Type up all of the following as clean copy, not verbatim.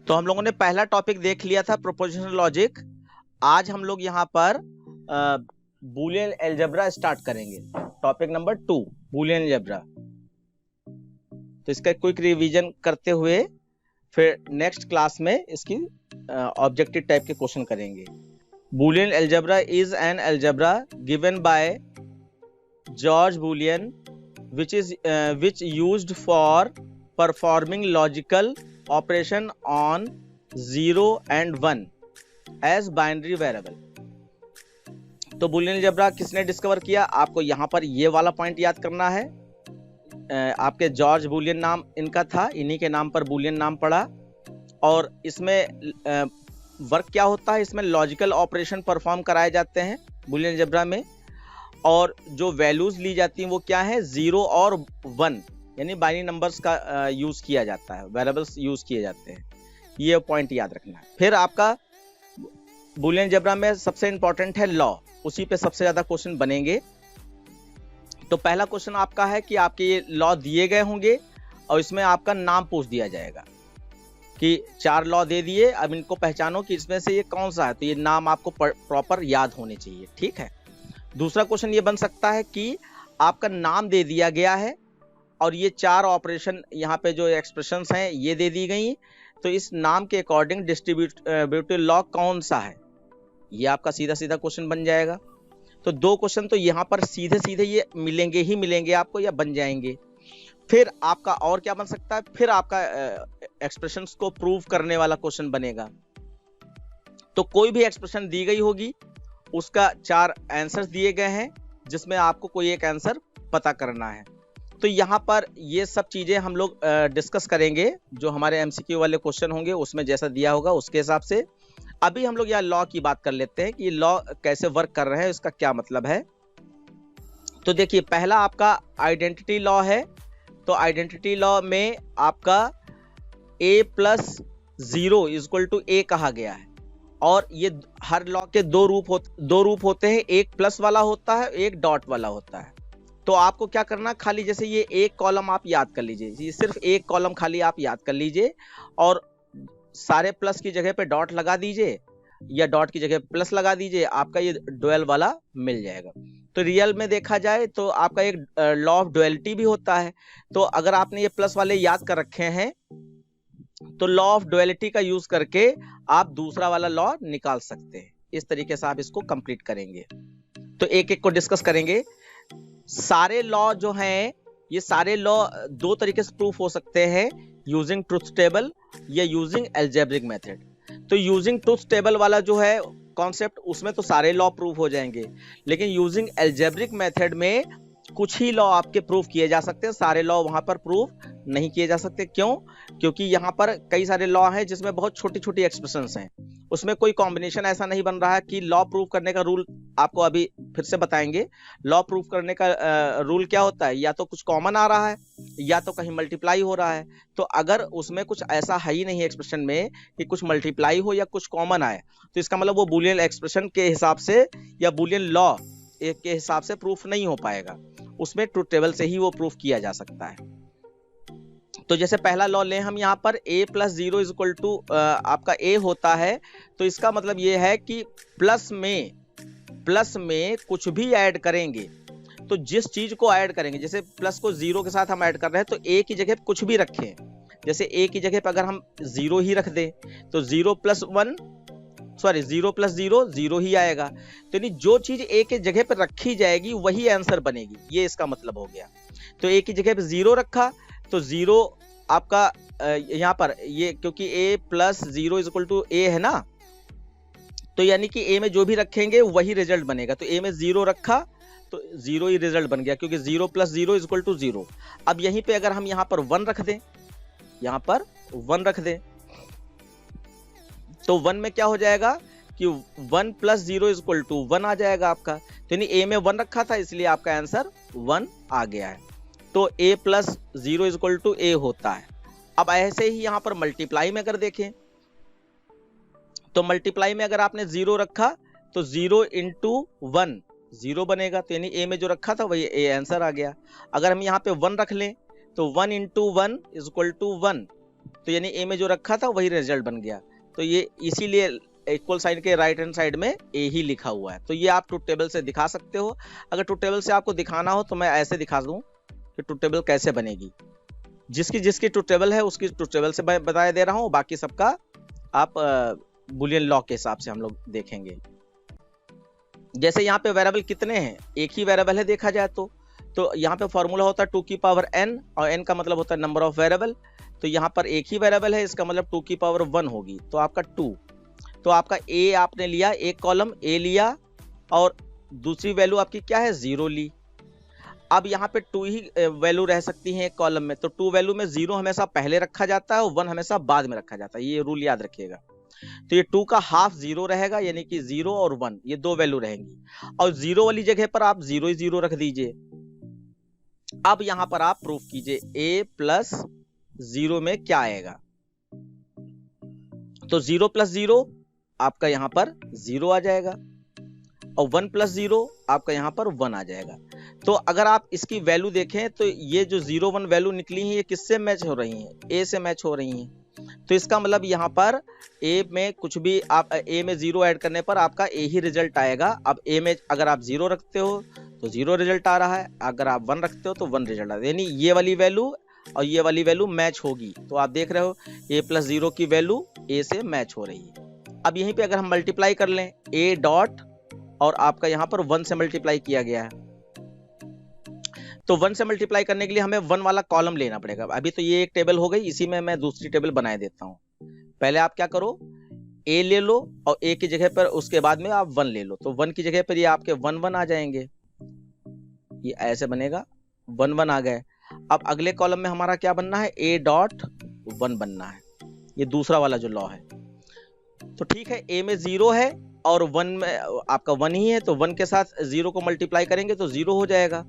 तो हम लोगों ने पहला टॉपिक देख लिया था प्रोपोजिशनल लॉजिक। आज हम लोग यहाँ पर बूलियन अलजेब्रा स्टार्ट करेंगे। Topic number 2 Boolean algebra. तो इसका क्विक रिवीजन करते हुए फिर नेक्स्ट क्लास में इसकी ऑब्जेक्टिव टाइप के क्वेश्चन करेंगे। Boolean algebra is an algebra given by George Boolean which used for performing logical operation on 0 and 1 as binary variable। तो बूलियन अलजेब्रा किसने डिस्कवर किया? आपको यहाँ पर ये वाला पॉइंट याद करना है। आपके जॉर्ज बूलियन नाम इनका था, इन्हीं के नाम पर बूलियन नाम पड़ा। और इसमें वर्क क्या होता है? इसमें लॉजिकल ऑपरेशन परफॉर्म कराए जाते हैं बूलियन अलजेब्रा में, और जो वैल्यूज ली जाती हैं वो क्या है? 0 और 1, यानी बाइनरी नंबर्स का यूज किया जाता है, वेरिएबल्स यूज किए जाते हैं। ये पॉइंट याद रखना है। फिर आपका बूलियन अलजेब्रा में सबसे इंपॉर्टेंट है लॉ, उसी पे सबसे ज्यादा क्वेश्चन बनेंगे। तो पहला क्वेश्चन आपका है कि आपके ये लॉ दिए गए होंगे और इसमें आपका नाम पूछ दिया जाएगा कि 4 लॉ दे दिए, अब इनको पहचानो कि इसमें से ये कौन सा है। तो ये नाम आपको प्रॉपर याद होने चाहिए, ठीक है। दूसरा क्वेश्चन ये बन सकता है कि आपका नाम दे दिया गया है और ये 4 ऑपरेशन यहाँ पे जो एक्सप्रेशंस हैं ये दे दी गई, तो इस नाम के अकॉर्डिंग डिस्ट्रीब्यूटिव लॉ कौन सा है, ये आपका सीधा सीधा क्वेश्चन बन जाएगा। तो 2 क्वेश्चन तो यहाँ पर सीधे सीधे ये मिलेंगे आपको या बन जाएंगे। फिर आपका और क्या बन सकता है? फिर आपका एक्सप्रेशंस को प्रूव करने वाला क्वेश्चन बनेगा। तो कोई भी एक्सप्रेशन दी गई होगी, उसका 4 आंसर्स दिए गए हैं जिसमें आपको कोई एक आंसर पता करना है। तो यहाँ पर ये सब चीजें हम लोग डिस्कस करेंगे, जो हमारे एमसीक्यू वाले क्वेश्चन होंगे उसमें जैसा दिया होगा उसके हिसाब से। अभी हम लोग यहाँ लॉ की बात कर लेते हैं कि ये लॉ कैसे वर्क कर रहे हैं, इसका क्या मतलब है। तो देखिए, पहला आपका आइडेंटिटी लॉ है। तो आइडेंटिटी लॉ में आपका a+0 = a कहा गया है, और ये हर लॉ के दो रूप होते हैं, एक प्लस वाला होता है, एक डॉट वाला होता है। तो आपको क्या करना, खाली जैसे ये एक कॉलम आप याद कर लीजिए, ये सिर्फ एक कॉलम खाली आप याद कर लीजिए और सारे प्लस की जगह पे डॉट लगा दीजिए या डॉट की जगह प्लस लगा दीजिए, आपका ये डुअल वाला मिल जाएगा। तो रियल में देखा जाए तो आपका एक लॉ ऑफ डुअलिटी भी होता है। तो अगर आपने ये प्लस वाले याद कर रखे हैं तो लॉ ऑफ डुअलिटी का यूज करके आप दूसरा वाला लॉ निकाल सकते हैं। इस तरीके से आप इसको कंप्लीट करेंगे। तो एक एक को डिस्कस करेंगे। सारे लॉ जो हैं, ये सारे लॉ 2 तरीके से प्रूफ हो सकते हैं, यूजिंग ट्रुथ टेबल या यूजिंग अलजेब्रिक मेथड। तो यूजिंग ट्रुथ टेबल वाला जो है कॉन्सेप्ट, उसमें तो सारे लॉ प्रूफ हो जाएंगे, लेकिन यूजिंग अलजेब्रिक मेथड में कुछ ही लॉ आपके प्रूफ किए जा सकते हैं, सारे लॉ वहां पर प्रूफ नहीं किए जा सकते। क्यों? क्योंकि यहाँ पर कई सारे लॉ हैं जिसमें बहुत छोटी छोटी एक्सप्रेशंस हैं, उसमें कोई कॉम्बिनेशन ऐसा नहीं बन रहा है कि लॉ प्रूफ करने का रूल आपको अभी फिर से बताएंगे। लॉ प्रूफ करने का रूल क्या होता है? या तो कुछ कॉमन आ रहा है या तो कहीं मल्टीप्लाई हो रहा है। तो अगर उसमें कुछ ऐसा है ही नहीं एक्सप्रेशन में कि कुछ मल्टीप्लाई हो या कुछ कॉमन आए, तो इसका मतलब वो बूलियन एक्सप्रेशन के हिसाब से या बूलियन लॉ के हिसाब से प्रूफ नहीं हो पाएगा, उसमें ट्रुथ टेबल से ही वो प्रूफ किया जा सकता है। तो जैसे पहला लॉ लें हम यहाँ पर, a+0 = आपका a होता है, तो इसका मतलब ये है कि प्लस में कुछ भी ऐड करेंगे, तो जिस चीज को ऐड करेंगे, जैसे प्लस को 0 के साथ हम ऐड कर रहे हैं तो a की जगह कुछ भी रखें। जैसे a की जगह पर अगर हम 0 ही रख दें तो 0 + 0 0 ही आएगा। तो यानी जो चीज a के जगह पर रखी जाएगी वही आंसर बनेगी, ये इसका मतलब हो गया। तो a की जगह पे 0 रखा तो 0 आपका यहाँ पर ये, क्योंकि a+0 = a है ना, तो यानी कि a में जो भी रखेंगे वही रिजल्ट बनेगा। तो a में 0 रखा तो 0 ही रिजल्ट बन गया, क्योंकि 0 + 0 = 0। अब यहीं पे अगर हम यहाँ पर 1 रख दें, यहाँ पर 1 रख दें, तो 1 में क्या हो जाएगा कि 1 + 0 = 1 आ जाएगा आपका। तो यानी a में 1 रखा था, इसलिए आपका आंसर 1 आ गया है। तो a + 0 = a होता है। अब ऐसे ही यहाँ पर मल्टीप्लाई में अगर देखें तो मल्टीप्लाई में अगर आपने 0 रखा तो 0 × 1 0 बनेगा, तो यानी a में जो रखा था वही a आंसर आ गया। अगर हम यहाँ पे 1 रख लें तो 1 × 1 = 1, तो यानी ए में जो रखा था वही रिजल्ट बन गया। तो ये इसीलिए इक्वल साइन के राइट हैंड साइड में ए ही लिखा हुआ है। तो ये आप ट्रुथ टेबल से दिखा सकते हो। अगर ट्रुथ टेबल से आपको दिखाना हो तो मैं ऐसे दिखा दूं कि ट्रुथ टेबल कैसे बनेगी। जिसकी ट्रुथ टेबल है उसकी ट्रुथ टेबल से बताया दे रहा हूं, बाकी सबका आप बुलियन लॉ के हिसाब से हम लोग देखेंगे। जैसे यहाँ पे वेरिएबल कितने हैं, एक ही वेरिएबल है देखा जाए तो यहाँ पे फॉर्मूला होता है 2 की पावर n, और n का मतलब होता है नंबर ऑफ वेरिएबल। तो यहाँ पर एक ही वेरिएबल है, इसका मतलब 2 की पावर 1 होगी, तो आपका 2। तो आपका a आपने लिया, एक कॉलम a लिया, और दूसरी वैल्यू आपकी क्या है, 0 ली। अब यहाँ पे 2 ही वैल्यू रह सकती है एक कॉलम में, तो 2 वैल्यू में 0 हमेशा पहले रखा जाता है और 1 हमेशा बाद में रखा जाता है, ये रूल याद रखिएगा। तो ये 2 का हाफ 0 रहेगा, यानी कि 0 और 1 ये दो वैल्यू रहेंगी, और 0 वाली जगह पर आप 0 ही 0 रख दीजिए। अब यहां पर आप प्रूफ कीजिए a प्लस 0 में क्या आएगा। तो 0 प्लस 0 आपका यहां पर 0 आ जाएगा, और 1 प्लस 0 आपका यहां पर 1 आ जाएगा। तो अगर आप इसकी वैल्यू देखें तो ये जो 0 1 वैल्यू निकली है ये किससे मैच हो रही है, a से मैच हो रही है। तो इसका मतलब यहाँ पर a में कुछ भी आप a में 0 ऐड करने पर आपका a ही रिजल्ट आएगा। अब a में अगर आप 0 रखते हो तो 0 रिजल्ट आ रहा है, अगर आप 1 रखते हो तो 1 रिजल्ट आ रहा है, यानी ये वाली वैल्यू और ये वाली वैल्यू मैच होगी। तो आप देख रहे हो a प्लस 0 की वैल्यू a से मैच हो रही है। अब यहीं पे अगर हम मल्टीप्लाई कर लें a डॉट, और आपका यहाँ पर 1 से मल्टीप्लाई किया गया है, तो 1 से मल्टीप्लाई करने के लिए हमें 1 वाला कॉलम लेना पड़ेगा। अभी तो ये एक टेबल हो गई, इसी में मैं दूसरी टेबल बनाए देता हूँ। पहले आप क्या करो, a ले लो, और a की जगह पर उसके बाद में आप 1 ले लो, तो 1 की जगह पर ये आपके 1 1 आ जाएंगे, ये ऐसे बनेगा, 1 1 आ गए। अब अगले कॉलम में हमारा क्या बनना है, a डॉट 1 बनना है, ये दूसरा वाला जो लॉ है। तो ठीक है, a में 0 है और 1 में आपका 1 ही है, तो 1 के साथ 0 को मल्टीप्लाई करेंगे तो 0 हो जाएगा,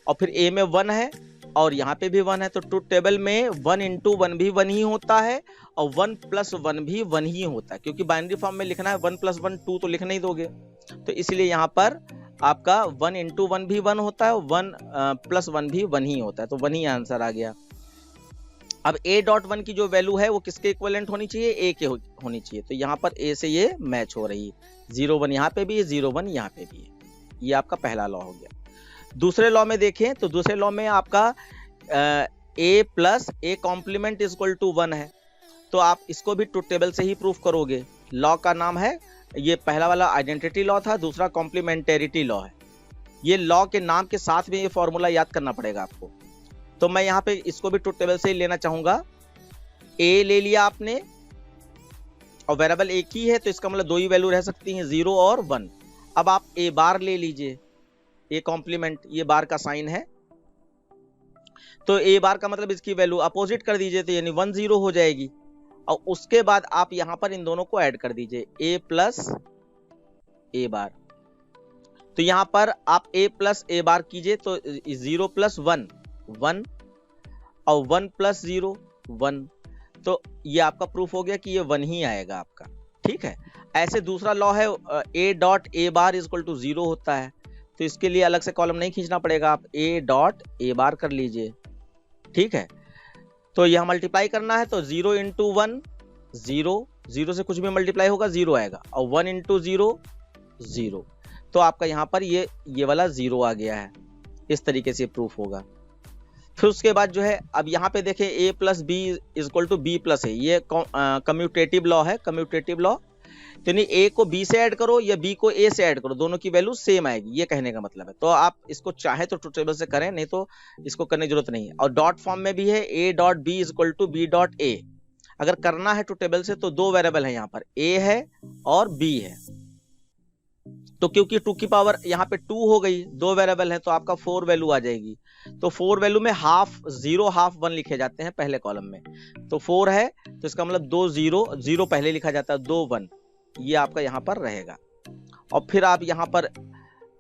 और फिर a में 1 है और यहाँ पे भी 1 है, तो ट्रुथ टेबल में 1 इंटू 1 भी 1 ही होता है, और 1 प्लस 1 भी 1 ही होता है, क्योंकि बाइनरी फॉर्म में लिखना है 1 प्लस 1 2 तो लिख नहीं दोगे, तो इसलिए यहाँ पर आपका 1 इंटू 1 भी 1 होता है, 1 प्लस 1 भी 1 ही होता है, तो 1 ही आंसर आ गया। अब a डॉट 1 की जो वैल्यू है वो किसके इक्विवेलेंट होनी चाहिए, a के होनी चाहिए, तो यहाँ पर a से ये मैच हो रही है, 0 1 यहाँ पे भी है, 0 1 यहाँ पे भी है, ये आपका पहला लॉ हो गया। दूसरे लॉ में देखें तो दूसरे लॉ में आपका a plus a complement is equal to 1 है, तो आप इसको भी ट्रुथ टेबल से ही प्रूफ करोगे। लॉ का नाम है, ये पहला वाला आइडेंटिटी लॉ था, दूसरा कॉम्प्लीमेंटेरिटी लॉ है। ये लॉ के नाम के साथ में ये फॉर्मूला याद करना पड़ेगा आपको। तो मैं यहाँ पे इसको भी ट्रुथ टेबल से ही लेना चाहूंगा। a ले लिया आपने, और वेरिएबल एक ही है, तो इसका मतलब 2 ही वैल्यू रह सकती हैं, 0 और 1। अब आप a बार ले लीजिए, a कॉम्प्लीमेंट, ये बार का साइन है, तो a बार का मतलब इसकी वैल्यू अपोजिट कर दीजिए, तो यानी 1 0 हो जाएगी, और उसके बाद आप यहां पर इन दोनों को ऐड कर दीजिए, a प्लस a बार। तो यहां पर आप a प्लस a बार कीजिए तो 0 प्लस 1 1, और 1 प्लस 0 1, तो ये आपका प्रूफ हो गया कि ये 1 ही आएगा आपका। ठीक है, ऐसे दूसरा लॉ है a dot a bar is equal to 0 होता है, तो इसके लिए अलग से कॉलम नहीं खींचना पड़ेगा, आप a डॉट a बार कर लीजिए। ठीक है, तो यह मल्टीप्लाई करना है, तो 0 इंटू 1 0, 0 से कुछ भी मल्टीप्लाई होगा 0 आएगा, और 1 इंटू 0 0, तो आपका यहाँ पर ये वाला 0 आ गया है। इस तरीके से प्रूफ होगा। फिर उसके बाद जो है, अब यहाँ पे देखें a plus B is equal to B plus A, ये कम्यूटेटिव लॉ है, कम्यूटेटिव लॉ। तो नहीं a को b से ऐड करो या b को a से ऐड करो, दोनों की वैल्यू सेम आएगी, ये कहने का मतलब है। तो आप इसको चाहे तो ट्रुथ टेबल से करें, नहीं तो इसको करने की जरूरत नहीं है। और डॉट फॉर्म में भी है a dot B is equal to B dot a। अगर करना है ट्रुथ टेबल से तो 2 वेरिएबल है यहाँ पर, a है और b है, तो क्योंकि 2 की पावर यहाँ पे 2 हो गई, 2 वेरिएबल है, तो आपका 4 वैल्यू आ जाएगी। तो 4 वैल्यू में हाफ 0 हाफ 1 लिखे जाते हैं पहले कॉलम में, तो 4 है, तो इसका मतलब 2 0 0 पहले लिखा जाता है, 2 1, ये आपका यहाँ पर रहेगा। और फिर आप यहाँ पर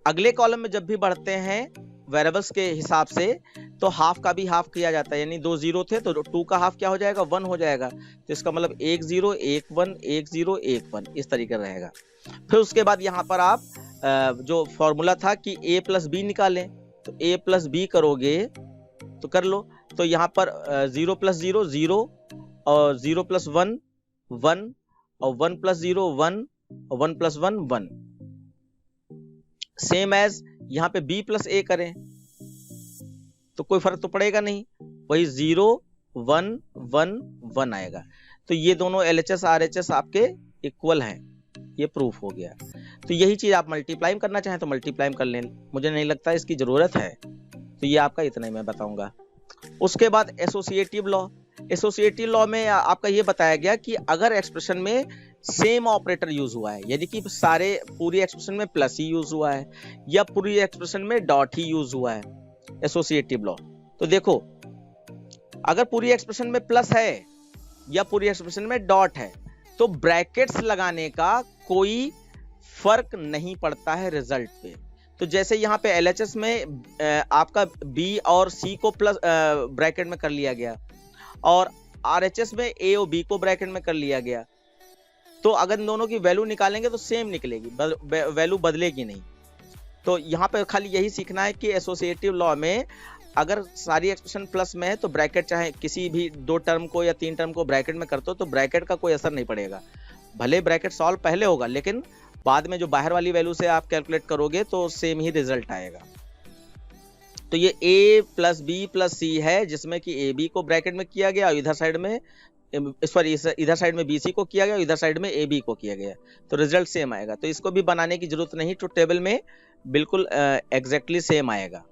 अगले कॉलम में जब भी बढ़ते हैं वेरिएबल्स के हिसाब से, तो हाफ का भी हाफ किया जाता है, यानी 2 0 थे तो 2 का हाफ क्या हो जाएगा, 1 हो जाएगा, तो इसका मतलब 1 0 1 1 1 0 1 1, इस तरीके रहेगा। फिर उसके बाद यहाँ पर आप जो फॉर्मूला था कि a प्लस बी निकालें, तो a प्लस बी करोगे तो कर लो, तो यहाँ पर 0 प्लस 0 0, और 0 प्लस 1 1 और 1 प्लस 0 1 और 1 प्लस 1 1। सेम एज यहाँ पे b प्लस a करें तो कोई फर्क तो पड़ेगा नहीं, वही 0 1 1 1 आएगा। तो ये दोनों LHS RHS आपके इक्वल हैं, ये प्रूफ हो गया। तो यही चीज आप मल्टीप्लाई करना चाहें तो मल्टीप्लाई कर लें, मुझे नहीं लगता इसकी जरूरत है। तो ये आपका इतना ही मैं बताऊंगा। उसके बाद एसोसिएटिव लॉ। एसोसिएटिव लॉ में आपका ये बताया गया कि अगर एक्सप्रेशन में सेम ऑपरेटर यूज हुआ है, यानी कि सारे पूरी एक्सप्रेशन में प्लस ही यूज हुआ है या पूरी एक्सप्रेशन में डॉट ही यूज हुआ है, एसोसिएटिव लॉ। तो देखो अगर पूरी एक्सप्रेशन में प्लस है या पूरी एक्सप्रेशन में डॉट है तो ब्रैकेट्स लगाने का कोई फर्क नहीं पड़ता है रिजल्ट पे। तो जैसे यहाँ पे LHS में आपका B और C को प्लस ब्रैकेट में कर लिया गया और RHS में A और B को ब्रैकेट में कर लिया गया, तो अगर इन दोनों की वैल्यू निकालेंगे तो सेम निकलेगी, वैल्यू बदलेगी नहीं। तो यहाँ पे खाली यही सीखना है कि एसोसिएटिव लॉ में अगर सारी एक्सप्रेशन प्लस में है तो ब्रैकेट चाहे किसी भी 2 टर्म को या 3 टर्म को ब्रैकेट में करते हो तो ब्रैकेट का कोई असर नहीं पड़ेगा। भले ब्रैकेट सॉल्व पहले होगा लेकिन बाद में जो बाहर वाली वैल्यू से आप कैलकुलेट करोगे तो सेम ही रिजल्ट आएगा। तो ये A plus B plus C है जिसमें कि AB को ब्रैकेट में किया गया और इधर साइड में सॉरी इधर साइड में BC को किया गया और इधर साइड में AB को किया गया, तो रिजल्ट सेम आएगा। तो इसको भी बनाने की जरूरत नहीं, तो टेबल में बिल्कुल एग्जैक्टली सेम आएगा।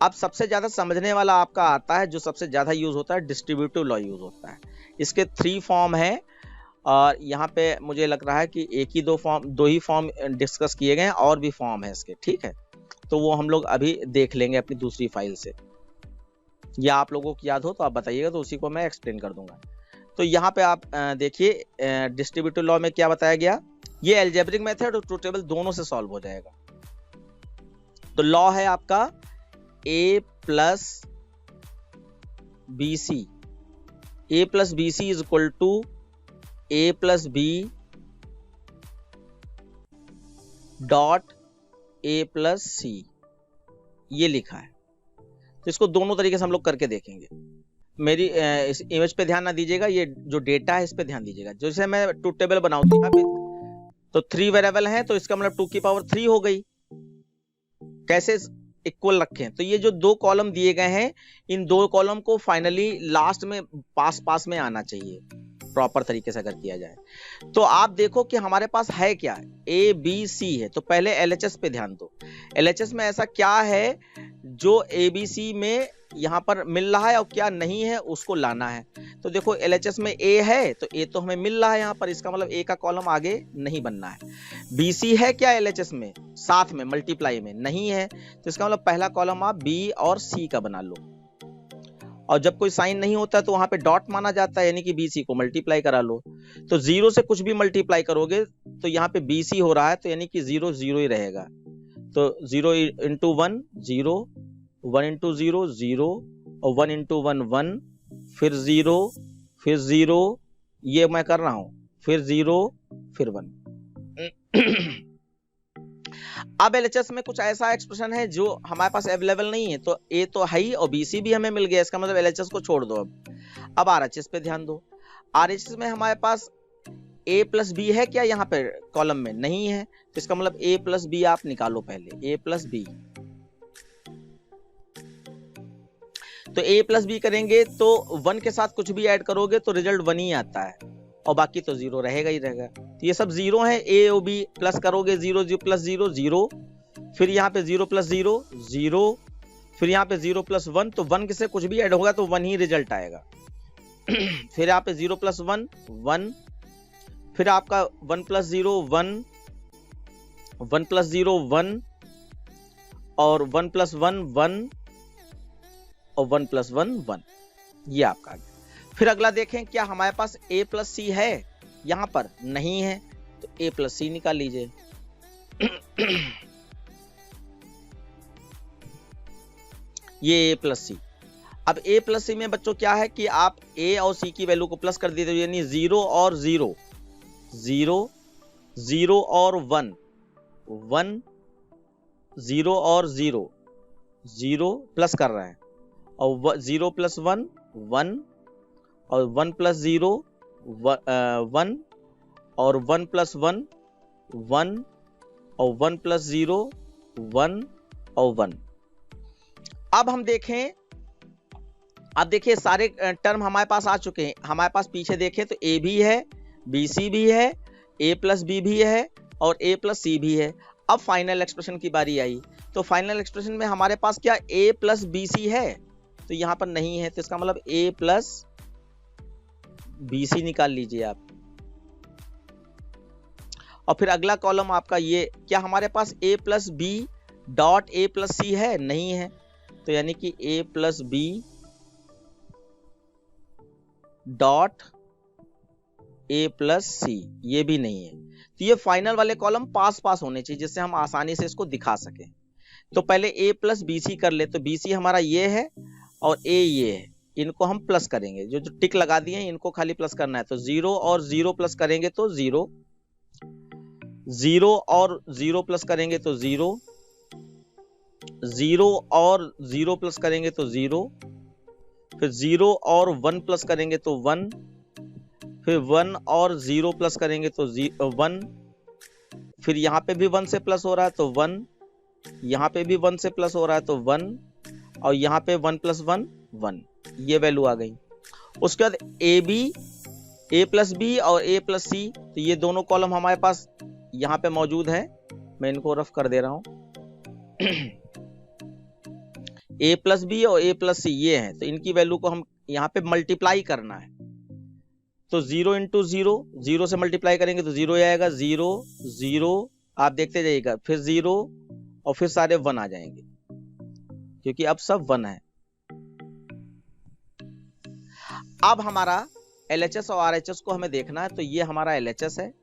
अब सबसे ज्यादा समझने वाला आपका आता है, जो सबसे ज्यादा यूज होता है, डिस्ट्रीब्यूटिव लॉ यूज होता है। इसके 3 फॉर्म है और यहाँ पे मुझे लग रहा है कि दो ही फॉर्म डिस्कस किए गए हैं, और भी फॉर्म है इसके, ठीक है। तो वो हम लोग अभी देख लेंगे अपनी दूसरी फाइल से, या आप लोगों को याद हो तो आप बताइएगा तो उसी को मैं एक्सप्लेन कर दूंगा। तो यहाँ पे आप देखिए डिस्ट्रीब्यूटिव लॉ में क्या बताया गया, ये एल्जेब्रिक मेथड और ट्रूथ टेबल दोनों से सॉल्व हो जाएगा। तो लॉ है आपका A plus BC, A plus BC is equal to A plus B dot A plus C, ये लिखा है। तो इसको दोनों तरीके से हम लोग करके देखेंगे। मेरी इस इमेज पे ध्यान ना दीजिएगा, ये जो डेटा है इस पे ध्यान दीजिएगा। जैसे मैं ट्रूथ टेबल बनाऊं तो 3 वेरिएबल हैं तो इसका मतलब 2 की पावर 3 हो गई। कैसे इक्वल रखें, तो ये जो 2 कॉलम दिए गए हैं इन 2 कॉलम को फाइनली लास्ट में पास में आना चाहिए, प्रॉपर तरीके से अगर किया जाए। तो आप देखो कि हमारे पास है क्या, A B C है। तो पहले LHS पे ध्यान दो, LHS में ऐसा क्या है जो ABC में यहाँ पर मिल रहा है और क्या नहीं है उसको लाना है। तो देखो LHS में A है तो A तो हमें मिल रहा है यहाँ पर, इसका मतलब A का कॉलम आगे नहीं बनना है। BC है क्या LHS में, साथ में मल्टीप्लाई में नहीं है, तो इसका मतलब पहला कॉलम आप B और C का बना लो। और जब कोई साइन नहीं होता तो वहां पे डॉट माना जाता है, यानी कि BC को मल्टीप्लाई करा लो। तो 0 से कुछ भी मल्टीप्लाई करोगे तो यहाँ पे BC हो रहा है, तो यानी कि 0 0 ही रहेगा। तो 0 इंटू 1 0, 1 इंटू 0 0 और 1 इंटू 1 1, फिर 0 फिर 0, ये मैं कर रहा हूं, फिर 0 फिर 1। अब LHS में कुछ ऐसा एक्सप्रेशन है जो हमारे पास अवेलेबल नहीं है, तो A तो है ही और BC भी हमें मिल गया, इसका मतलब LHS को छोड़ दो। अब RHS पे ध्यान दो। RHS में हमारे पास A प्लस B है क्या, यहाँ पे कॉलम में नहीं है, तो इसका मतलब A प्लस B आप निकालो पहले, A प्लस B। तो A प्लस B करेंगे तो 1 के साथ कुछ भी ऐड करोगे तो रिजल्ट 1 ही आता है और बाकी तो 0 रहेगा ही रहेगा। तो ये सब 0 है। A और B प्लस करोगे 0 0 प्लस 0 0, फिर यहाँ पे 0 प्लस 0 0, फिर यहाँ पे 0 प्लस 1, तो 1 से कुछ भी ऐड होगा तो 1 ही रिजल्ट आएगा। फिर यहाँ पे 0 प्लस 1 1, फिर आपका 1 प्लस 0 1, 1 प्लस 0 1 और 1 प्लस 1 1 और 1 प्लस 1 1, ये आपका आ गया। फिर अगला देखें क्या हमारे पास A प्लस C है, यहां पर नहीं है, तो A प्लस C निकाल लीजिए। ये A प्लस C। अब A प्लस C में बच्चों क्या है कि आप A और C की वैल्यू को प्लस कर दीजिए, यानी 0 और 0 0 0 और 1 1 0 और 0 0 प्लस कर रहे हैं, और 0 प्लस 1 1 और 1 + 0 1 और 1 + 1 1 और 1 + 0 1 और 1। अब हम देखें, अब देखिए सारे टर्म हमारे पास आ चुके हैं। हमारे पास पीछे देखें तो ए भी है, बी सी भी है, ए प्लस बी भी है और ए प्लस सी भी है। अब फाइनल एक्सप्रेशन की बारी आई, तो फाइनल एक्सप्रेशन में हमारे पास क्या ए प्लस बी सी है, तो यहां पर नहीं है, तो इसका मतलब ए प्लस बी सी निकाल लीजिए आप। और फिर अगला कॉलम आपका ये, क्या हमारे पास A plus B dot A plus C है, नहीं है, तो यानी कि A plus B dot A plus C, ये भी नहीं है। तो ये फाइनल वाले कॉलम पास पास होने चाहिए जिससे हम आसानी से इसको दिखा सकें। तो पहले ए प्लस बी सी कर ले, तो बी सी हमारा ये है और ए ये है, इनको हम प्लस करेंगे, जो जो टिक लगा दिए हैं इनको खाली प्लस करना है। तो 0 और 0 प्लस करेंगे तो 0, 0 और 0 प्लस करेंगे तो 0, 0 और 0 प्लस करेंगे तो 0, फिर 0 और 1 प्लस करेंगे तो 1, फिर 1 और 0 प्लस करेंगे तो 1, फिर यहाँ पे भी 1 से प्लस हो रहा है तो 1, यहाँ पे भी 1 से प्लस हो रहा है तो 1, और यहाँ पे 1 + 1 1, ये वैल्यू आ गई। उसके बाद A B, A plus B और ए प्लस सी, तो ये दोनों कॉलम हमारे पास यहाँ पे मौजूद है, मैं इनको रफ कर दे रहा हूँ। ए प्लस बी और ए प्लस सी ये हैं, तो इनकी वैल्यू को हम यहाँ पे मल्टीप्लाई करना है। तो 0 × 0, 0 से मल्टीप्लाई करेंगे तो 0 आएगा, 0 0, आप देखते जाइएगा, फिर 0 और फिर सारे 1 आ जाएंगे क्योंकि अब सब 1 है। अब हमारा LHS और RHS को हमें देखना है, तो ये हमारा LHS है,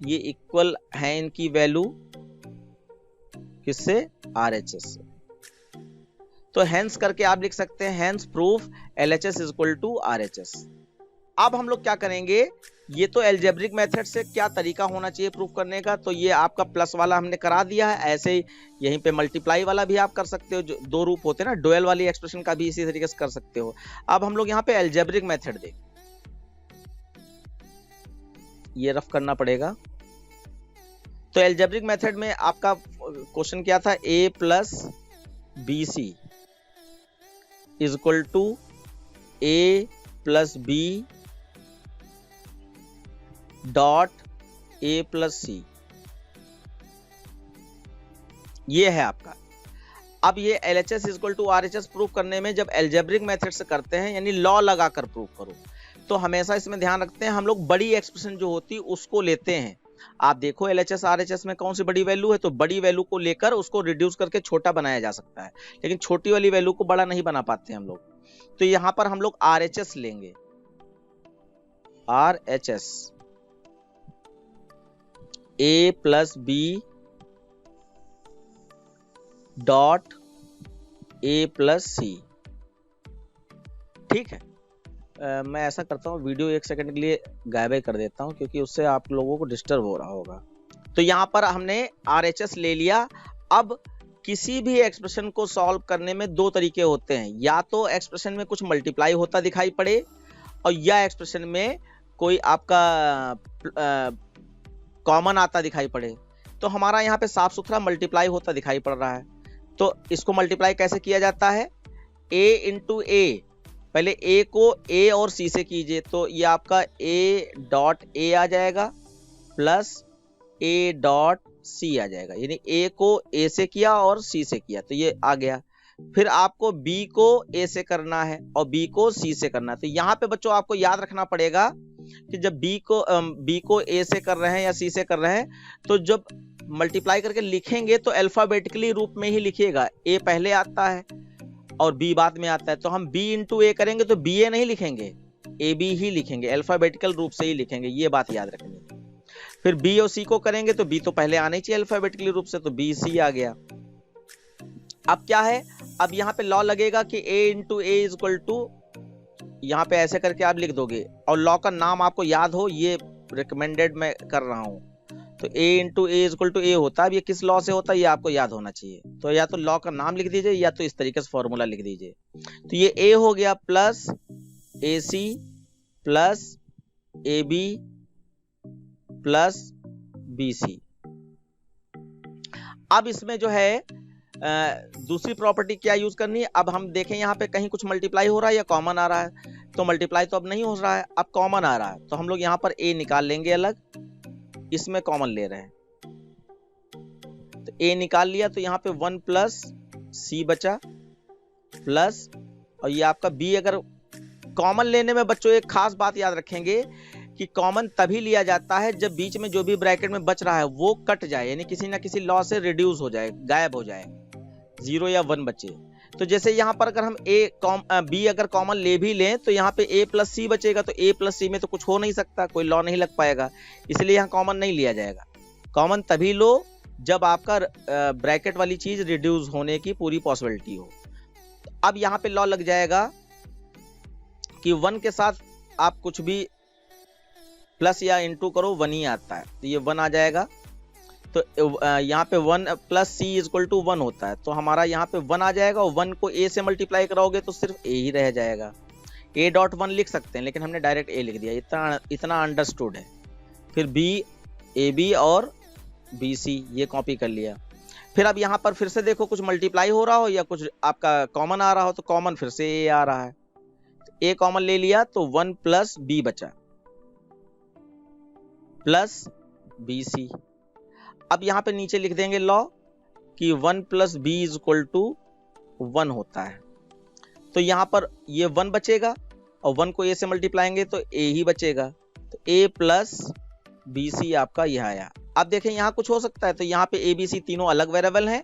ये इक्वल है इनकी वैल्यू किससे, RHS से। तो हेंस करके आप लिख सकते हैं, हेंस प्रूफ LHS = RHS। अब हम लोग क्या करेंगे, ये तो एल्जेब्रिक मेथड से क्या तरीका होना चाहिए प्रूफ करने का, तो ये आपका प्लस वाला हमने करा दिया है। ऐसे ही यहीं पे मल्टीप्लाई वाला भी आप कर सकते हो, जो दो रूप होते हैं ना, डुअल वाली एक्सप्रेशन का भी इसी तरीके से कर सकते हो। अब हम लोग यहाँ पे एल्जेब्रिक मेथड देख, ये रफ करना पड़ेगा। तो एल्जेब्रिक मेथड में आपका क्वेश्चन क्या था, a + bc = a + b dot a + c, ये है आपका। अब ये LHS = RHS प्रूफ करने में जब एल्जेब्रिक मेथड से करते हैं, यानी लॉ लगाकर प्रूफ करो, तो हमेशा इसमें ध्यान रखते हैं हम लोग बड़ी एक्सप्रेशन जो होती है उसको लेते हैं। आप देखो LHS RHS में कौन सी बड़ी वैल्यू है, तो बड़ी वैल्यू को लेकर उसको रिड्यूस करके छोटा बनाया जा सकता है, लेकिन छोटी वाली वैल्यू को बड़ा नहीं बना पाते हम लोग। तो यहां पर हम लोग RHS लेंगे, RHS a + b dot a + c, ठीक है। मैं ऐसा करता हूँ, वीडियो 1 सेकंड के लिए गायब कर देता हूँ क्योंकि उससे आप लोगों को डिस्टर्ब हो रहा होगा। तो यहाँ पर हमने RHS ले लिया। अब किसी भी एक्सप्रेशन को सॉल्व करने में दो तरीके होते हैं, या तो एक्सप्रेशन में कुछ मल्टीप्लाई होता दिखाई पड़े, और या एक्सप्रेशन में कोई आपका कॉमन आता दिखाई पड़े। तो हमारा यहाँ पे साफ सुथरा मल्टीप्लाई होता दिखाई पड़ रहा है। तो इसको मल्टीप्लाई कैसे किया जाता है, a × a, पहले a को a और c से कीजिए, तो ये आपका a डॉट a आ जाएगा प्लस a डॉट c आ जाएगा, यानी a को a से किया और c से किया, तो ये आ गया। फिर आपको b को a से करना है और b को c से करना है। तो यहाँ पे बच्चों आपको याद रखना पड़ेगा कि जब b को a से कर रहे हैं या c से कर रहे हैं, तो जब मल्टीप्लाई करके लिखेंगे तो अल्फाबेटिकली रूप में ही लिखिएगा, a पहले आता है और b बाद में आता है। तो हम b × a करेंगे तो ba नहीं लिखेंगे, ab ही लिखेंगे, अल्फाबेटिकल रूप से ही लिखेंगे, ये बात याद रखनी है। फिर b और c को करेंगे तो b तो पहले आना ही चाहिए अल्फाबेटिकली रूप से, तो bc आ गया। अब क्या है, अब यहाँ पे लॉ लगेगा कि a × a = यहाँ पे ऐसे करके आप लिख दोगे, और लॉ का नाम आपको याद हो, ये रिकमेंडेड मैं कर रहा हूँ। तो a × a = a होता है। अब ये किस लॉ से होता है ये आपको याद होना चाहिए, तो या तो लॉ का नाम लिख दीजिए या तो इस तरीके से फॉर्मूला लिख दीजिए। तो ये a हो गया plus AC plus AB plus BC। अब इसमें जो है दूसरी प्रॉपर्टी क्या यूज करनी है, अब हम देखें यहाँ पे कहीं कुछ मल्टीप्लाई हो रहा है या कॉमन आ रहा है, तो मल्टीप्लाई तो अब नहीं हो रहा है, अब कॉमन आ रहा है, तो हम लोग यहाँ पर A निकाल लेंगे अलग, इसमें कॉमन ले रहे हैं, तो A निकाल लिया, तो यहाँ पे 1 प्लस C बचा प्लस, और ये आपका B। अगर कॉमन लेने में बच्चों एक खास बात याद रखेंगे कि कॉमन तभी लिया जाता है जब बीच में जो भी ब्रैकेट में बच रहा है वो कट जाए, यानी किसी ना किसी लॉ से रिड्यूस हो जाए, गायब हो जाए, 0 या 1 बचे। तो जैसे यहाँ पर अगर हम B अगर कॉमन ले भी लें तो यहाँ पे A प्लस C बचेगा, तो A प्लस C में तो कुछ हो नहीं सकता, कोई लॉ नहीं लग पाएगा, इसलिए यहाँ कॉमन नहीं लिया जाएगा। कॉमन तभी लो जब आपका ब्रैकेट वाली चीज रिड्यूस होने की पूरी पॉसिबिलिटी हो। अब यहाँ पे लॉ लग जाएगा कि 1 के साथ आप कुछ भी प्लस या इनटू करो 1 ही आता है, तो ये 1 आ जाएगा, तो यहाँ पे 1 प्लस C इक्वल टू 1 होता है, तो हमारा यहाँ पे 1 आ जाएगा, और 1 को A से मल्टीप्लाई कराओगे तो सिर्फ A ही रह जाएगा। A.1 लिख सकते हैं, लेकिन हमने डायरेक्ट A लिख दिया, इतना अंडरस्टूड है। फिर B, AB और BC ये कॉपी कर लिया। फिर अब यहाँ पर फिर से देखो कुछ मल्टीप्लाई हो रहा हो या कुछ आपका कॉमन आ रहा हो, तो कॉमन फिर से A आ रहा है, A कॉमन ले लिया तो 1 प्लस B बचा प्लस BC। अब यहाँ पे नीचे लिख देंगे लॉ कि 1 plus B is equal to 1 होता है, तो यहाँ पर ये 1 बचेगा, और 1 को A से मल्टीप्लाएंगे तो A ही बचेगा, तो A प्लस BC आपका यह आया। अब देखें यहाँ कुछ हो सकता है, तो यहाँ पे ABC तीनों अलग वेरिएबल हैं,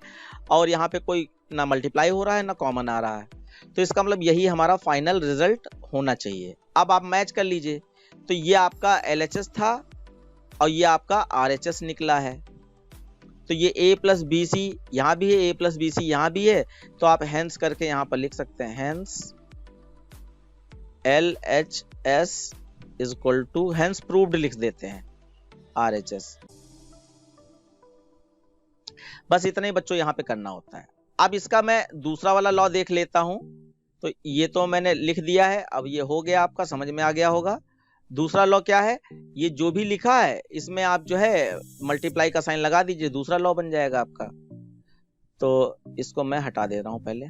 और यहाँ पे कोई ना मल्टीप्लाई हो रहा है ना कॉमन आ रहा है, तो इसका मतलब यही हमारा फाइनल रिजल्ट होना चाहिए। अब आप मैच कर लीजिए, तो ये आपका LHS था और ये आपका RHS निकला है, तो ये A प्लस BC यहाँ भी है, A प्लस BC यहाँ भी है, तो आप हेंस करके यहाँ पर लिख सकते हैं, hence LHS is equal to, hence proved लिख देते हैं RHS। बस इतना ही बच्चों यहाँ पे करना होता है। अब इसका मैं दूसरा वाला लॉ देख लेता हूं, तो ये तो मैंने लिख दिया है, अब ये हो गया, आपका समझ में आ गया होगा। दूसरा लॉ क्या है, ये जो भी लिखा है इसमें आप जो है मल्टीप्लाई का साइन लगा दीजिए, दूसरा लॉ बन जाएगा आपका। तो इसको मैं हटा दे रहा हूं पहले।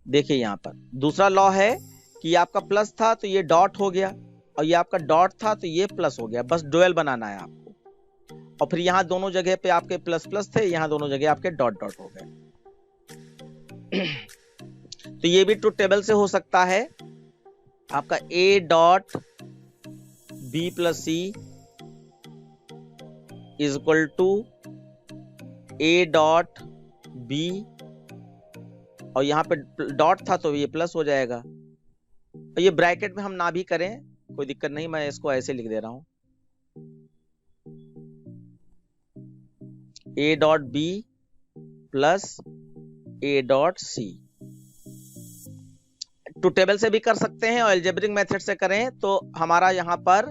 देखिए यहाँ पर दूसरा लॉ है कि आपका प्लस था तो ये डॉट हो गया, और ये आपका डॉट था तो ये प्लस हो गया, बस डुअल बनाना है आपको। और फिर यहाँ दोनों जगह पे आपके प्लस प्लस थे, यहाँ दोनों जगह आपके डॉट डॉट हो गए। तो ये भी ट्रुथ टेबल से हो सकता है, आपका A dot B plus C is equal to A dot B, और यहाँ पे डॉट था तो ये प्लस हो जाएगा, और ये ब्रैकेट में हम ना भी करें कोई दिक्कत नहीं, मैं इसको ऐसे लिख दे रहा हूं, A dot B plus A dot C। टू टेबल से भी कर सकते हैं और अलजेब्रिक मेथड से करें तो हमारा यहाँ पर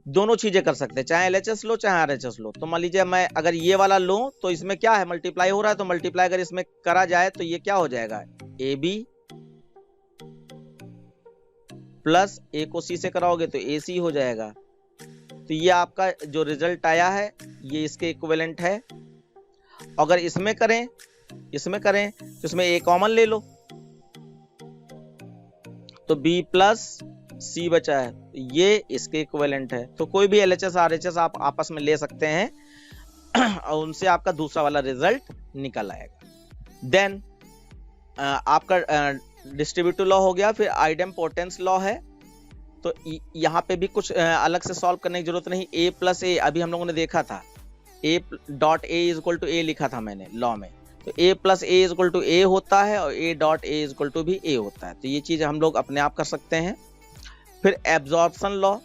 दोनों चीजें कर सकते हैं, चाहे LHS लो चाहे RHS लो। तो मान लीजिए मैं अगर ये वाला लूं तो इसमें क्या है, मल्टीप्लाई हो रहा है, तो मल्टीप्लाई अगर इसमें करा जाए तो ये क्या हो जाएगा, AB प्लस A को C से कराओगे तो AC हो जाएगा। तो ये आपका जो रिजल्ट आया है ये इसके इक्विवेलेंट है। अगर इसमें करें तो इसमें A कॉमन ले लो, तो B प्लस C बचा है, ये इसके इक्विवेलेंट है। तो कोई भी LHS RHS आप आपस में ले सकते हैं और उनसे आपका दूसरा वाला रिजल्ट निकल आएगा। देन आपका डिस्ट्रीब्यूटिव लॉ हो गया। फिर आइडेम्पोर्टेंस लॉ है, तो यहाँ पे भी कुछ अलग से सॉल्व करने की जरूरत नहीं। A प्लस A अभी हम लोगों ने देखा था, A dot A is equal to A लिखा था मैंने लॉ में, तो A plus A is equal to A होता है और A dot A is equal to भी A होता है। तो ये चीज हम लोग अपने आप कर सकते हैं। फिर एब्जॉर्प्शन लॉ,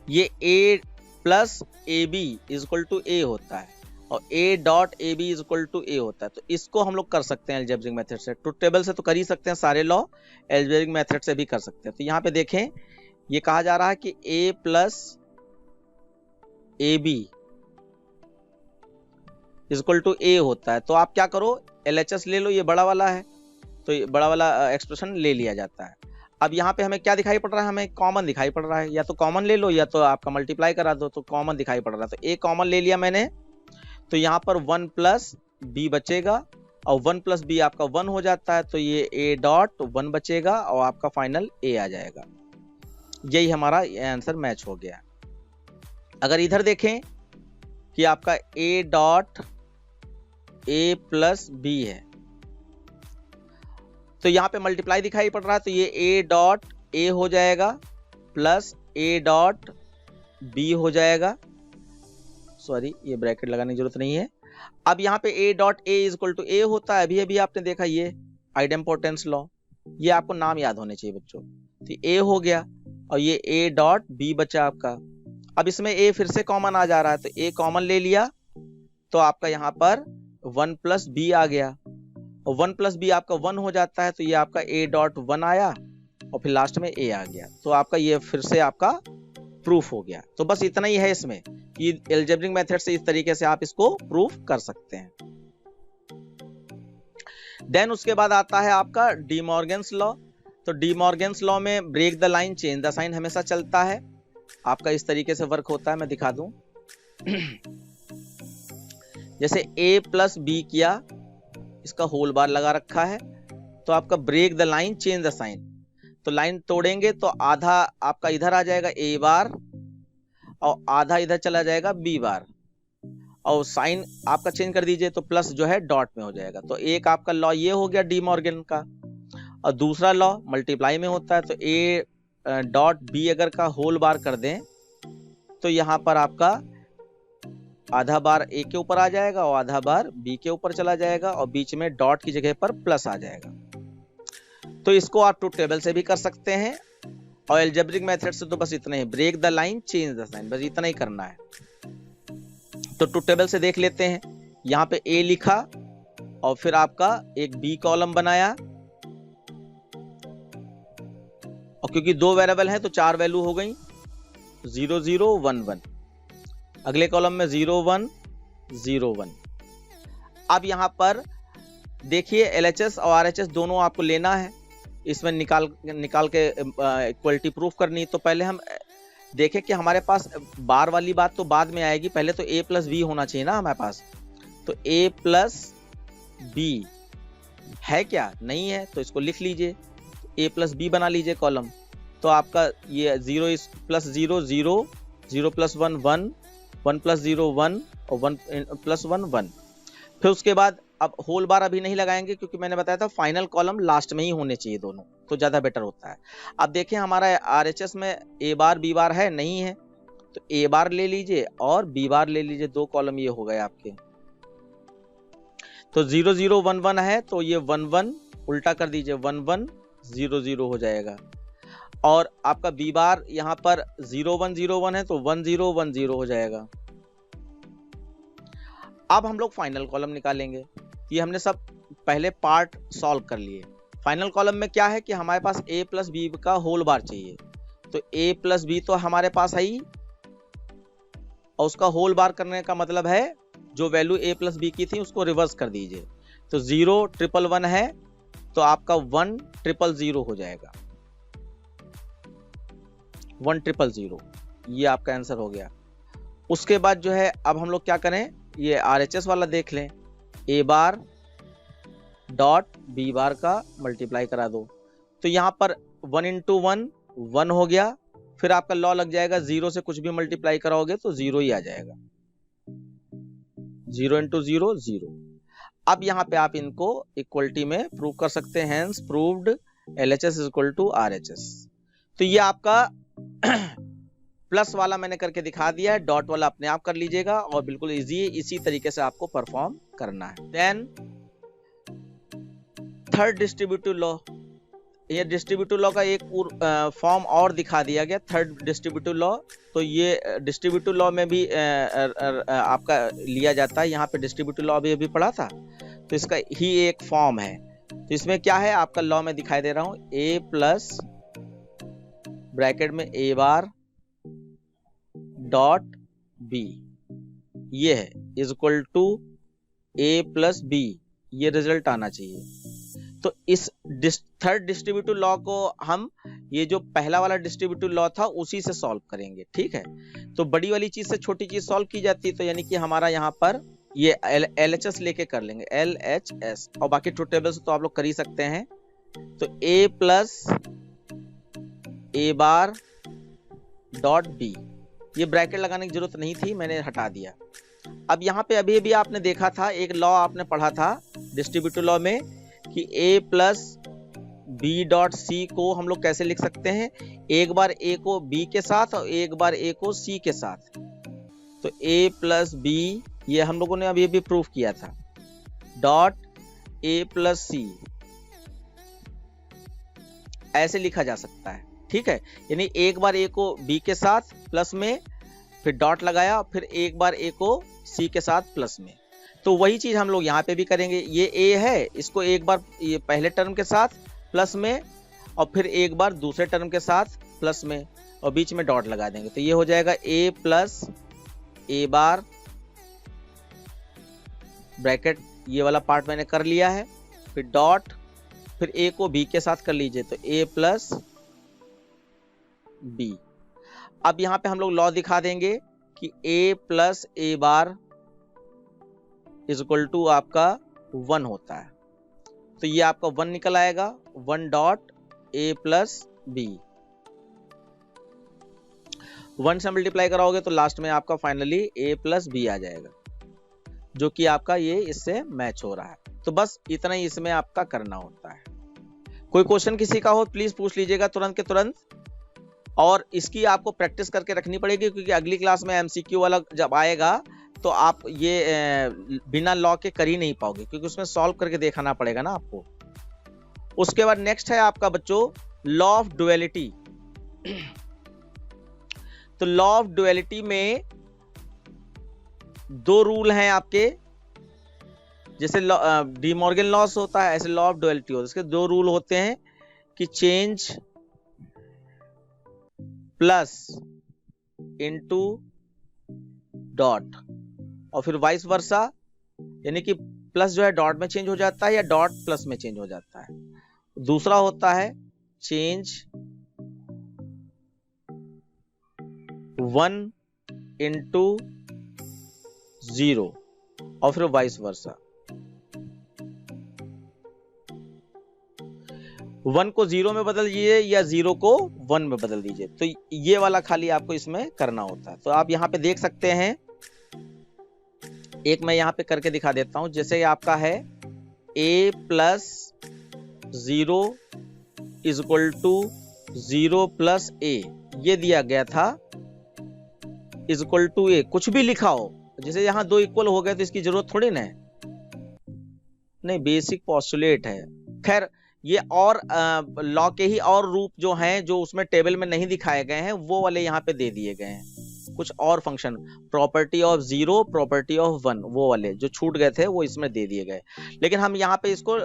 ये A plus AB is equal to A होता है और A dot AB is equal to A होता है। तो इसको हम लोग कर सकते हैं अलजेब्रिक मेथड से। ट्रुथ टेबल से तो कर ही सकते हैं सारे लॉ, अलजेब्रिक मेथड से भी कर सकते हैं। तो यहाँ पे देखें ये कहा जा रहा है कि A plus AB is equal to A होता है। तो आप क्या करो, LHS ले लो, ये बड़ा वाला है, तो ये बड़ा वाला एक्सप्रेशन ले लिया जाता है। अब यहाँ पे हमें क्या दिखाई पड़ रहा है, हमें कॉमन दिखाई पड़ रहा है, या तो कॉमन ले लो या तो आपका मल्टीप्लाई करा दो, तो कॉमन दिखाई पड़ रहा है, तो ए कॉमन ले लिया मैंने, तो यहाँ पर 1 प्लस बी बचेगा, और 1 प्लस बी आपका 1 हो जाता है, तो ये ए डॉट 1 बचेगा और आपका फाइनल ए आ जाएगा। यही हमारा आंसर मैच हो गया। अगर इधर देखें कि आपका A dot A plus B है, तो यहाँ पे मल्टीप्लाई दिखाई पड़ रहा है, तो ये ए डॉट ए हो जाएगा प्लस ए डॉट बी हो जाएगा। सॉरी, ये ब्रैकेट लगाने की जरूरत नहीं है। अब यहाँ पे A dot A is equal to A होता है, अभी अभी आपने देखा ये आइडेम्पोर्टेंस लॉ, ये आपको नाम याद होने चाहिए बच्चों। तो ए हो गया और ये ए डॉट बी बचा आपका। अब इसमें ए फिर से कॉमन आ जा रहा है, तो ए कॉमन ले लिया, तो आपका यहाँ पर 1 प्लस बी आ गया, और 1 प्लस बी आपका 1 हो जाता है, तो ये आपका ए डॉट 1 आया और फिर लास्ट में ए आ गया, तो आपका ये फिर से आपका प्रूफ हो गया। तो बस इतना ही है इसमें, कि एल्जेब्रिक मेथड से इस तरीके से आप इसको प्रूफ कर सकते हैं। देन उसके बाद आता है आपका डी मॉर्गन्स लॉ। तो डी मॉर्गन्स लॉ में break the line change the sign हमेशा चलता है। आपका इस तरीके से वर्क होता है, मैं दिखा दूं। जैसे a प्लस बी किया, इसका होल बार लगा रखा है, तो आपका break the line change the sign, तो लाइन तोड़ेंगे तो आधा आपका इधर आ जाएगा a बार और आधा इधर चला जाएगा b बार, और साइन आपका चेंज कर दीजिए तो प्लस जो है डॉट में हो जाएगा। तो एक आपका लॉ ये हो गया डी मॉर्गन का, और दूसरा लॉ मल्टीप्लाई में होता है, तो a डॉट बी अगर का होल बार कर दें तो यहाँ पर आपका आधा बार ए के ऊपर आ जाएगा और आधा बार बी के ऊपर चला जाएगा, और बीच में डॉट की जगह पर प्लस आ जाएगा। तो इसको आप ट्रूथ टेबल से भी कर सकते हैं, और एल्जेब्रिक मेथड से तो बस इतना ही, break the line change the sign, बस इतना ही करना है। तो ट्रूथ टेबल से देख लेते हैं। यहाँ पे ए लिखा और फिर आपका एक बी कॉलम बनाया, और क्योंकि 2 वेरिएबल हैं तो 4 वैल्यू हो गई, 0 0 1 1। अगले कॉलम में 0 1 0 1। अब यहां पर देखिए LHS और RHS दोनों आपको लेना है, इसमें निकाल के इक्वलिटी प्रूफ करनी। तो पहले हम देखें कि हमारे पास बार वाली बात तो बाद में आएगी, पहले तो a प्लस बी होना चाहिए ना हमारे पास। तो a प्लस बी है क्या, नहीं है, तो इसको लिख लीजिए, a प्लस बी बना लीजिए कॉलम। तो आपका ये 0 प्लस 0 0, 0 प्लस 1 1, 1 प्लस 0 1 और 1 प्लस 1 1। फिर उसके बाद अब होल बार अभी नहीं लगाएंगे, क्योंकि मैंने बताया था फाइनल कॉलम लास्ट में ही होने चाहिए दोनों, तो ज्यादा बेटर होता है। अब देखें हमारा RHS में a बार b बार है, नहीं है, तो a बार ले लीजिए और b बार ले लीजिए, 2 कॉलम ये हो गए आपके। तो 0 0 1 1 है, तो ये 1 1 उल्टा कर दीजिए, 1 1 0 0 हो जाएगा। और आपका b बार यहाँ पर 0 1 0 1 है, तो 1 0 1 0 हो जाएगा। अब हम लोग फाइनल कॉलम निकालेंगे। ये हमने सब पहले पार्ट सॉल्व कर लिए। फाइनल कॉलम में क्या है कि हमारे पास a प्लस बी का होल बार चाहिए, तो a प्लस बी तो हमारे पास है ही, और उसका होल बार करने का मतलब है जो वैल्यू a प्लस बी की थी उसको रिवर्स कर दीजिए। तो 0 1 1 है, तो आपका 1 0 0 हो जाएगा, 1 0 0, ये आपका आंसर हो गया। उसके बाद जो है अब हम लोग क्या करें, ये RHS वाला देख लें, a बार डॉट b बार का मल्टीप्लाई करा दो। तो यहाँ पर 1 इंटू 1 1 हो गया, फिर आपका लॉ लग जाएगा 0 से कुछ भी मल्टीप्लाई कराओगे तो 0 ही आ जाएगा, 0 इंटू 0 0। अब यहाँ पे आप इनको इक्वलिटी में प्रूव कर सकते हैं, hence proved LHS is equal to RHS। तो ये आपका प्लस वाला मैंने करके दिखा दिया है, डॉट वाला अपने आप कर लीजिएगा, और बिल्कुल इसी तरीके से आपको परफॉर्म करना है। देन थर्ड डिस्ट्रीब्यूटिव लॉ, ये डिस्ट्रीब्यूटिव लॉ का एक फॉर्म और दिखा दिया गया, थर्ड डिस्ट्रीब्यूटिव लॉ। तो ये डिस्ट्रीब्यूटिव लॉ में भी आपका लिया जाता है, यहाँ पे डिस्ट्रीब्यूटिव लॉ अभी पढ़ा था, तो इसका ही एक फॉर्म है। तो इसमें क्या है, आपका लॉ में दिखाई दे रहा हूं, a प्लस ब्रैकेट में a बार डॉट b, ये है is equal to a plus B, ये रिजल्ट आना चाहिए। तो इस थर्ड डिस्ट्रीब्यूटिव लॉ को हम ये जो पहला वाला डिस्ट्रीब्यूटिव लॉ था उसी से सॉल्व करेंगे, ठीक है। तो बड़ी वाली चीज से छोटी चीज सॉल्व की जाती है, तो यानी कि हमारा यहाँ पर ये LHS लेके कर लेंगे, LHS, और बाकी ट्रूथ टेबल से तो आप लोग कर ही सकते हैं। तो A plus A bar dot B, ये ब्रैकेट लगाने की जरूरत नहीं थी, मैंने हटा दिया। अब यहाँ पे अभी भी आपने देखा था, एक लॉ आपने पढ़ा था डिस्ट्रीब्यूटिव लॉ में कि A plus B dot C को हम लोग कैसे लिख सकते हैं, एक बार A को B के साथ और एक बार A को C के साथ। तो A प्लस B, ये हम लोगों ने अभी भी प्रूफ किया था, डॉट A प्लस C, ऐसे लिखा जा सकता है, ठीक है। यानी एक बार A को B के साथ प्लस में, फिर डॉट लगाया, फिर एक बार A को C के साथ प्लस में। तो वही चीज हम लोग यहाँ पे भी करेंगे। ये A है, इसको एक बार ये पहले टर्म के साथ प्लस में और फिर एक बार दूसरे टर्म के साथ प्लस में और बीच में डॉट लगा देंगे। तो ये हो जाएगा A plus A bar, bracket ये वाला पार्ट मैंने कर लिया है, फिर डॉट, फिर A को B के साथ कर लीजिए, तो A प्लस B। अब यहाँ पे हम लोग लॉ दिखा देंगे कि A plus A bar is equal to आपका 1 होता है। तो ये आपका 1 निकल आएगा, 1 डॉट A प्लस B। 1 से मल्टीप्लाई कराओगे तो लास्ट में आपका फाइनली A प्लस B आ जाएगा, जो कि आपका ये इससे मैच हो रहा है। तो बस इतना ही इसमें आपका करना होता है। कोई क्वेश्चन किसी का हो प्लीज पूछ लीजिएगा तुरंत के तुरंत, और इसकी आपको प्रैक्टिस करके रखनी पड़ेगी, क्योंकि अगली क्लास में MCQ वाला जब आएगा तो आप ये बिना लॉ के कर ही नहीं पाओगे, क्योंकि उसमें सॉल्व करके दिखाना पड़ेगा ना आपको। उसके बाद नेक्स्ट है आपका बच्चों लॉ ऑफ डुअलिटी। तो लॉ ऑफ डुअलिटी में दो रूल हैं आपके, जैसे डी मॉर्गन लॉस होता है, ऐसे लॉ ऑफ डुअलिटी होता है। इसके दो रूल होते हैं कि चेंज प्लस इनटू डॉट, और फिर वाइस वर्सा, यानी कि प्लस जो है डॉट में चेंज हो जाता है या डॉट प्लस में चेंज हो जाता है। दूसरा होता है चेंज 1 इनटू 0 और फिर वाइस वर्सा। 1 को 0 में बदल दीजिए या 0 को 1 में बदल दीजिए। तो ये वाला खाली आपको इसमें करना होता है। तो आप यहाँ पे देख सकते हैं, एक मैं यहाँ पे करके दिखा देता हूं। जैसे आपका है A plus 0 is equal to 0 plus A, ये दिया गया था, इज इक्वल टू A, कुछ भी लिखा हो। जैसे यहाँ दो इक्वल हो गए तो इसकी जरूरत थोड़ी ना है, नहीं, बेसिक पोस्टुलेट है। खैर ये और लॉ के ही और रूप जो हैं, जो उसमें टेबल में नहीं दिखाए गए हैं, वो वाले यहाँ पे दे दिए गए हैं। कुछ और function, property of 0, property of 1, वो वाले जो छूट गए थे वो इसमें दे दिए गए। लेकिन हम यहाँ पे इसको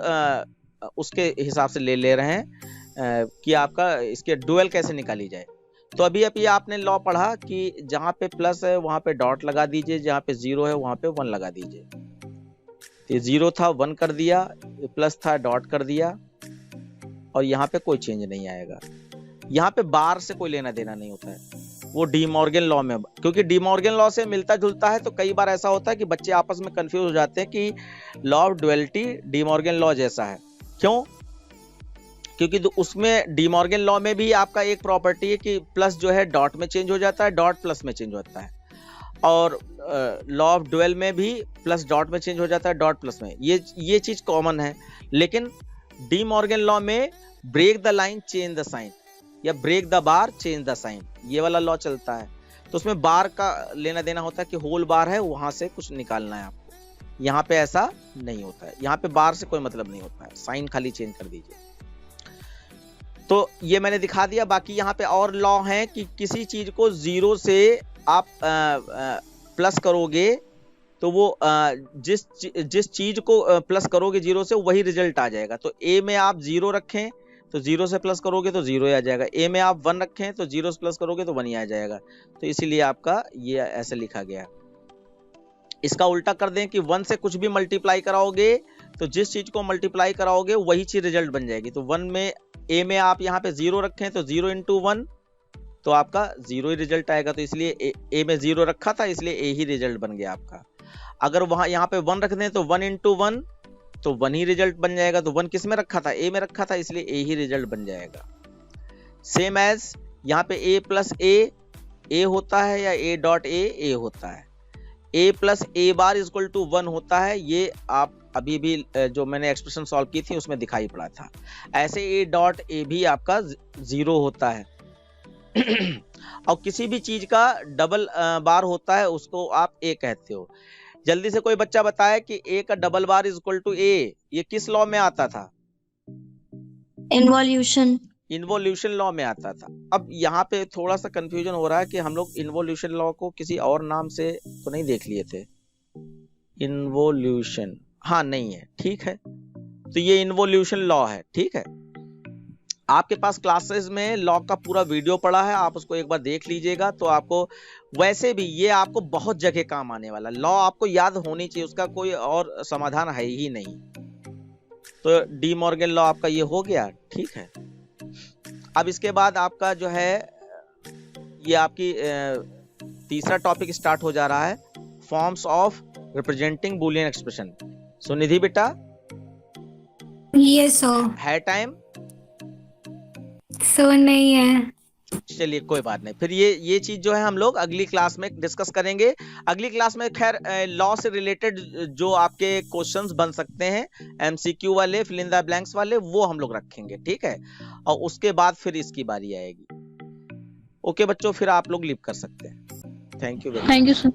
उसके हिसाब से ले रहे हैं कि आपका इसके डुअल कैसे निकाली जाए। तो अभी आपने लॉ पढ़ा कि जहां पे प्लस है वहां पे डॉट लगा दीजिए, जहां पे 0 है वहां पे 1 लगा दीजिए। तो 0 था 1 कर दिया, प्लस था डॉट कर दिया, और यहाँ पे कोई चेंज नहीं आएगा। यहाँ पे बार से कोई लेना देना नहीं होता है, वो डी मॉर्गन लॉ में, क्योंकि डी मॉर्गन लॉ से मिलता जुलता है। तो कई बार ऐसा होता है कि बच्चे आपस में कंफ्यूज हो जाते हैं कि law of duality D Morgan law जैसा है। क्यों? क्योंकि उसमें डी मॉर्गन लॉ में भी आपका एक प्रॉपर्टी है कि प्लस जो है डॉट में चेंज हो जाता है, डॉट प्लस में चेंज होता है, और लॉ ऑफ डुअल में भी प्लस डॉट में चेंज हो जाता है, डॉट प्लस में। ये चीज कॉमन है। लेकिन डी मॉर्गन लॉ में break the line change the sign, या break the bar change the sign, ये वाला लॉ चलता है। तो उसमें बार का लेना देना होता है कि होल बार है वहां से कुछ निकालना है आपको। यहाँ पे ऐसा नहीं होता है, यहाँ पे बार से कोई मतलब नहीं होता है, साइन खाली चेंज कर दीजिए। तो ये मैंने दिखा दिया। बाकी यहाँ पे और लॉ है कि किसी चीज को 0 से आप प्लस करोगे तो वो जिस चीज को प्लस करोगे 0 से वही रिजल्ट आ जाएगा। तो A में आप 0 रखें तो 0 से प्लस करोगे तो 0 ही आ जाएगा। A में आप 1 रखें तो 0 से प्लस करोगे तो 1 ही आ जाएगा। तो इसीलिए आपका ये ऐसे लिखा गया। इसका उल्टा कर दें कि 1 से कुछ भी मल्टीप्लाई कराओगे तो जिस चीज को मल्टीप्लाई कराओगे वही चीज रिजल्ट बन जाएगी। तो 1 में ए में आप यहाँ पे 0 रखें तो 0 इंटू 1 तो आपका 0 ही रिजल्ट आएगा। तो इसलिए ए में 0 रखा था इसलिए ए ही रिजल्ट बन गया आपका। अगर वहां यहाँ पे 1 रख दें तो 1 इंटू 1 तो 1 ही रिजल्ट बन जाएगा। तो 1 किस में रखा था, ए में रखा था, इसलिए ए ही रिजल्ट बन जाएगा। सेम एज यहाँ पे ए प्लस ए होता है या ए डॉट ए होता है। A plus A bar is equal to 1 होता है, ये आप अभी भी जो मैंने एक्सप्रेशन सॉल्व की थी उसमें दिखाई पड़ा था। ऐसे ए डॉट ए भी आपका 0 होता है। और किसी भी चीज का डबल बार होता है उसको आप ए कहते हो। जल्दी से कोई बच्चा बताए कि ए का double bar is equal to A, ये किस लॉ में आता था? इन्वोल्यूशन लॉ में आता था। अब यहाँ पे थोड़ा सा कंफ्यूजन हो रहा है कि हम लोग इन्वोल्यूशन लॉ को किसी और नाम से तो नहीं देख लिए थे। इन्वोल्यूशन, हाँ नहीं है, ठीक है। तो ये इन्वोल्यूशन लॉ है, ठीक है। आपके पास क्लासेस में लॉ का पूरा वीडियो पड़ा है, आप उसको एक बार देख लीजिएगा। तो आपको वैसे भी ये आपको बहुत जगह काम आने वाला लॉ, आपको याद होनी चाहिए, उसका कोई और समाधान है ही नहीं। तो डी मॉर्गन लॉ आपका ये हो गया, ठीक है। अब इसके बाद आपका जो है ये आपकी तीसरा टॉपिक स्टार्ट हो जा रहा है, forms of representing Boolean expression. Sunidhi बेटा, यस सर। है टाइम? सर नहीं है। चलिए कोई बात नहीं, फिर ये चीज जो है हम लोग अगली क्लास में डिस्कस करेंगे। अगली क्लास में खैर लॉ से रिलेटेड जो आपके क्वेश्चंस बन सकते हैं एमसीक्यू वाले, फिल इन द ब्लैंक्स वाले, वो हम लोग रखेंगे, ठीक है। और उसके बाद फिर इसकी बारी आएगी। ओके बच्चों, फिर आप लोग लीव कर सकते हैं। Thank you. Thank you sir.